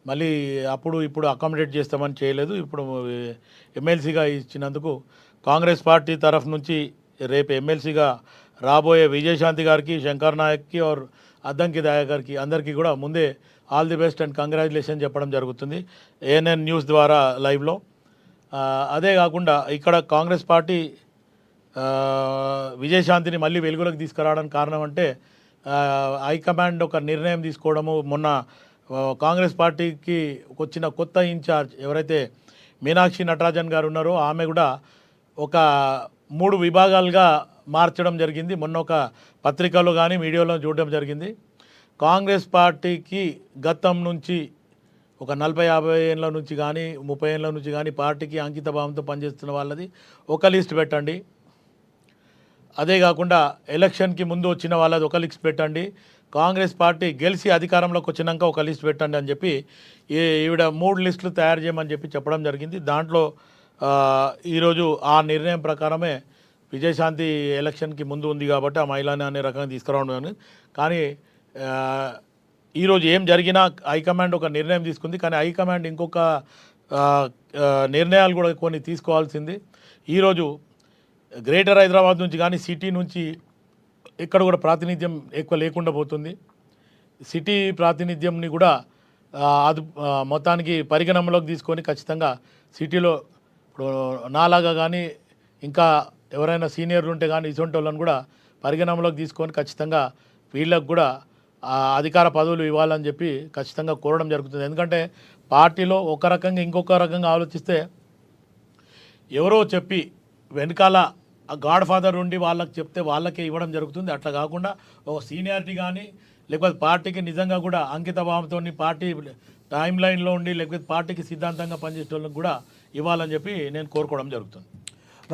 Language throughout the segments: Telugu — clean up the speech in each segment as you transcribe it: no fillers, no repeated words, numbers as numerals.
మళ్ళీ అప్పుడు ఇప్పుడు అకామిడేట్ చేస్తామని చేయలేదు. ఇప్పుడు ఎమ్మెల్సీగా ఇచ్చినందుకు కాంగ్రెస్ పార్టీ తరఫు నుంచి రేపు ఎమ్మెల్సీగా రాబోయే విజయశాంతి గారికి, శంకర్ నాయక్కి ఆర్ అద్దంకి దయా గారికి అందరికీ కూడా ముందే all the best and congratulation చెప్పడం జరుగుతుంది ఏఎన్ఎన్ న్యూస్ ద్వారా లైవ్లో. అదే కాకుండా ఇక్కడ కాంగ్రెస్ పార్టీ విజయశాంతిని మళ్ళీ వెలుగులోకి తీసుకురావడానికి కారణం అంటే హైకమాండ్ ఒక నిర్ణయం తీసుకోవడము. మొన్న కాంగ్రెస్ పార్టీకి వచ్చిన కొత్త ఇన్ఛార్జ్ ఎవరైతే మీనాక్షి నటరాజన్ గారు ఉన్నారో ఆమె కూడా ఒక 3 విభాగాలుగా మార్చడం జరిగింది. మొన్న ఒక పత్రికలో కానీ మీడియాలో చూడడం జరిగింది. కాంగ్రెస్ పార్టీకి గతం నుంచి ఒక 40-50 ఏళ్ళ నుంచి కానీ 30 ఏళ్ళ నుంచి కానీ పార్టీకి అంకిత భావంతో పనిచేస్తున్న వాళ్ళది ఒక లిస్ట్ పెట్టండి. అదే కాకుండా ఎలక్షన్కి ముందు వచ్చిన వాళ్ళది ఒక లిస్ట్ పెట్టండి. కాంగ్రెస్ పార్టీ గెలిచి అధికారంలోకి వచ్చినాక ఒక లిస్ట్ పెట్టండి అని చెప్పి ఈవిడ 3 లిస్టులు తయారు చేయమని చెప్పి చెప్పడం జరిగింది. దాంట్లో ఈరోజు ఆ నిర్ణయం ప్రకారమే విజయశాంతి ఎలక్షన్కి ముందు ఉంది కాబట్టి ఆ మహిళని అనే రకంగా తీసుకురావడం. కానీ ఈరోజు ఏం జరిగినా హైకమాండ్ ఒక నిర్ణయం తీసుకుంది. కానీ హైకమాండ్ ఇంకొక నిర్ణయాలు కూడా కొన్ని తీసుకోవాల్సింది. ఈరోజు గ్రేటర్ హైదరాబాద్ నుంచి కానీ సిటీ నుంచి ఎక్కడ కూడా ప్రాతినిధ్యం ఎక్కువ లేకుండా పోతుంది. సిటీ ప్రాతినిధ్యంని కూడా మొత్తానికి పరిగణనలోకి తీసుకొని ఖచ్చితంగా సిటీలో ఇప్పుడు నాలాగా కానీ ఇంకా ఎవరైనా సీనియర్లు ఉంటే కానీ ఇటువంటి వాళ్ళని కూడా పరిగణనలోకి తీసుకొని ఖచ్చితంగా వీళ్ళకు కూడా అధికార పదవులు ఇవ్వాలని చెప్పి ఖచ్చితంగా కోరడం జరుగుతుంది. ఎందుకంటే పార్టీలో ఒక రకంగా ఇంకొక రకంగా ఆలోచిస్తే ఎవరో చెప్పి వెనకాల గాడ్ ఫాదర్ ఉండి వాళ్ళకి చెప్తే వాళ్ళకే ఇవ్వడం జరుగుతుంది. అట్లా కాకుండా ఒక సీనియారిటీ కానీ లేకపోతే పార్టీకి నిజంగా కూడా అంకిత భావంతో పార్టీ టైం లైన్లో ఉండి లేకపోతే పార్టీకి సిద్ధాంతంగా పనిచేసే వాళ్ళకి కూడా ఇవ్వాలని చెప్పి నేను కోరుకోవడం జరుగుతుంది.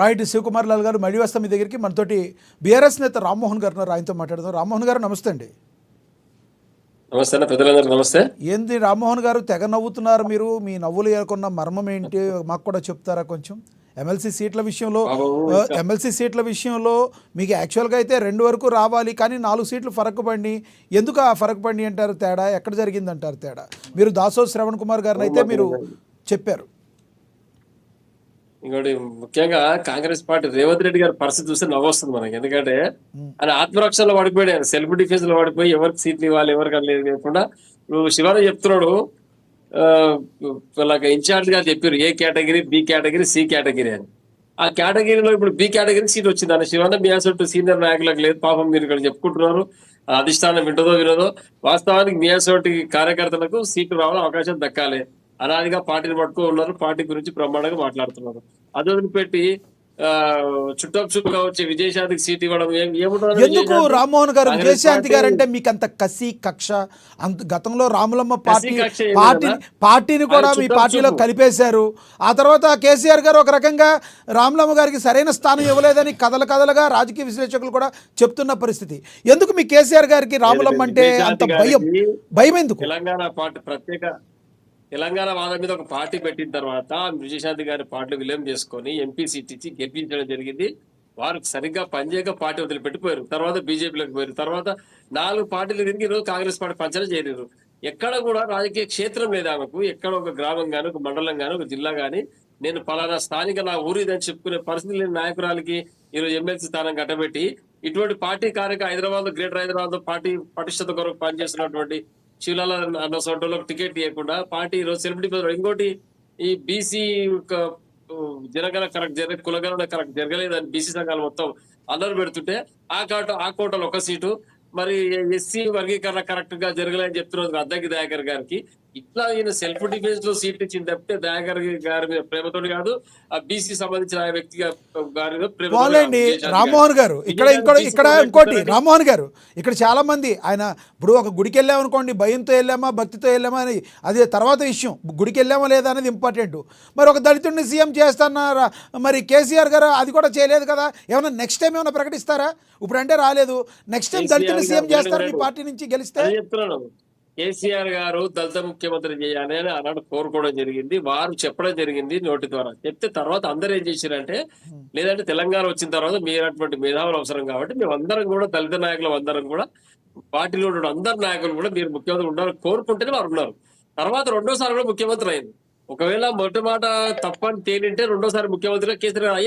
రైట్. శివకుమార్ లాల్ గారు మళ్ళీ వస్తాం మీ దగ్గరికి. మనతోటి బీఆర్ఎస్ నేత రామ్మోహన్ గారు ఉన్నారు, ఆయనతో మాట్లాడదాం. రామ్మోహన్ గారు నమస్తే అండి. నమస్తే అన్న, పెద్దలందరూ నమస్తే. ఏంది రామ్మోహన్ గారు తెగ నవ్వుతున్నారు మీరు? మీ నవ్వులు ఏర్కొన్న మర్మం ఏంటి మాకు కూడా చెప్తారా కొంచెం? ఎమ్మెల్సీ సీట్ల విషయంలో మీకు యాక్చువల్గా అయితే 2 వరకు రావాలి, కానీ 4 సీట్లు ఫరక్ పడి, ఎందుకు ఆ ఫరక్ పడి అంటారు? తేడా ఎక్కడ జరిగిందంటారు? తేడా మీరు దాసోజు శ్రవణ్ కుమార్ గారిని అయితే మీరు చెప్పారు. ఇంకోటి ముఖ్యంగా కాంగ్రెస్ పార్టీ రేవంత్ రెడ్డి గారి పరిస్థితి చూస్తే నవ్వొస్తుంది మనకి. ఎందుకంటే ఆయన ఆత్మరక్షణలో పడిపోయాడు, ఆయన సెల్ఫ్ డిఫెన్స్ లో పడిపోయి ఎవరికి సీట్లు ఇవ్వాలి ఎవరికి లేదు లేకుండా ఇప్పుడు శివారావు చెప్తున్నాడు. వాళ్ళకి ఇన్ఛార్జ్ గారు చెప్పారు A category, B category, C category అని. ఆ కేటగిరీలో ఇప్పుడు బి కేటగిరీ సీట్ వచ్చింది అన్న. శివన్న మియాసొట్టు సీనియర్ నాయకులకు లేదు పాపం, మీరు ఇక్కడ చెప్పుకుంటున్నారు. అధిష్టానం వింటదో వినదో. వాస్తవానికి మియాసొట్టి కార్యకర్తలకు సీట్లు రావాలని అవకాశం దక్కాలి. అనాదిగా పార్టీని పట్టుకో ఉన్నారు, పార్టీ గురించి బ్రహ్మాండంగా మాట్లాడుతున్నారు. అది వదిలిపెట్టి చుట్టపుగా వచ్చి విజయశాంతికి సీట్ ఇవ్వడం ఏముంటుంది? ఎందుకు రామ్మోహన్ గారు విజయశాంతి గారు అంటే మీకు అంత కసి కక్ష? అంత గతంలో రాములమ్మ పార్టీని కూడా మీ పార్టీలో కలిపేశారు. ఆ తర్వాత కేసీఆర్ గారు ఒక రకంగా రాములమ్మ గారికి సరైన స్థానం ఇవ్వలేదని కథలుగా రాజకీయ విశ్లేషకులు కూడా చెప్తున్న పరిస్థితి. ఎందుకు మీ కేసీఆర్ గారికి రాములమ్మ అంటే అంత భయం ఎందుకు? తెలంగాణ పార్టీ తెలంగాణ వాదం మీద ఒక పార్టీ పెట్టిన తర్వాత విజయశాంతి గారి పార్టీలు విలీనం చేసుకొని ఎంపీ సీట్ ఇచ్చి గెలిపించడం జరిగింది. వారు సరిగ్గా పనిచేయక పార్టీ వదిలిపెట్టిపోయారు. తర్వాత బీజేపీలోకి పోయారు. తర్వాత 4 పార్టీలు తిరిగి ఈరోజు కాంగ్రెస్ పార్టీ పంచన చేరారు. ఎక్కడ కూడా రాజకీయ క్షేత్రం లేదు ఆమెకు. ఎక్కడ ఒక గ్రామం గాని, ఒక మండలం గాని, ఒక జిల్లా గాని నేను పలానా స్థానిక నా ఊరు ఇదని చెప్పుకునే పరిస్థితి లేని నాయకురాలకి ఈరోజు ఎమ్మెల్సీ స్థానం కట్టబెట్టి ఇటువంటి party Hyderabad, greater Hyderabad party పటిష్టత కొరకు పనిచేస్తున్నటువంటి శివలాల అన్న సోటోలకు టికెట్ ఇవ్వకుండా పార్టీ ఈరోజు సెలబ్రిటీ. ఇంకోటి ఈ బీసీ జనగణ కరెక్ట్ కులగణ కరెక్ట్ జరగలేదని బీసీ సంఘాలు మొత్తం అల్లరి పెడుతుంటే ఆ కోటలో ఒక సీటు, మరి ఎస్సీ వర్గీకరణ కరెక్ట్ గా జరగలేదని చెప్తున్నారు అద్దంకి దయాకర్ గారికి. ఇట్లా ఈయన సెల్ఫ్ డిఫెన్స్ లో సీట్ ఇచ్చింది తప్పితే దయాకర్ గారి మీద ప్రేమతో కాదు, ఆ బీసీ సంబంధించిన వ్యక్తి గారి రామ్మోహన్ గారు ఇక్కడ ఇంకోటి రామ్మోహన్ గారు ఇక్కడ చాలా మంది ఆయన ఇప్పుడు ఒక గుడికి వెళ్ళామనుకోండి, భయంతో వెళ్ళామా భక్తితో వెళ్ళామా అని అది తర్వాత విషయం. గుడికి వెళ్ళామా లేదా అనేది ఇంపార్టెంట్. మరి ఒక దళితుడిని సీఎం చేస్తారా? మరి కేసీఆర్ గారు అది కూడా చేయలేదు కదా. ఏమైనా నెక్స్ట్ టైం ఏమైనా ప్రకటిస్తారా? ఇప్పుడు అంటే రాలేదు, నెక్స్ట్ టైం దళితుడిని సీఎం చేస్తారు మీ పార్టీ నుంచి గెలిస్తే? కేసీఆర్ గారు దళిత ముఖ్యమంత్రి చేయాలి అని ఆనాడు కోరుకోవడం జరిగింది. వారు చెప్పడం జరిగింది నోటి ద్వారా. చెప్తే తర్వాత అందరూ ఏం చేశారంటే, లేదంటే తెలంగాణ వచ్చిన తర్వాత మీరటువంటి మేధావులు అవసరం కాబట్టి మేమందరం కూడా దళిత నాయకులు అందరం కూడా పార్టీలో ఉన్న అందరు నాయకులు కూడా మీరు ముఖ్యమంత్రి ఉండాలని కోరుకుంటేనే వారు ఉన్నారు. తర్వాత రెండోసారి కూడా ముఖ్యమంత్రి అయింది. ఒకవేళ మొదటి మాట తప్పని తేలింటే రెండోసారి ముఖ్యమంత్రిగా కేసీఆర్ అయ్యే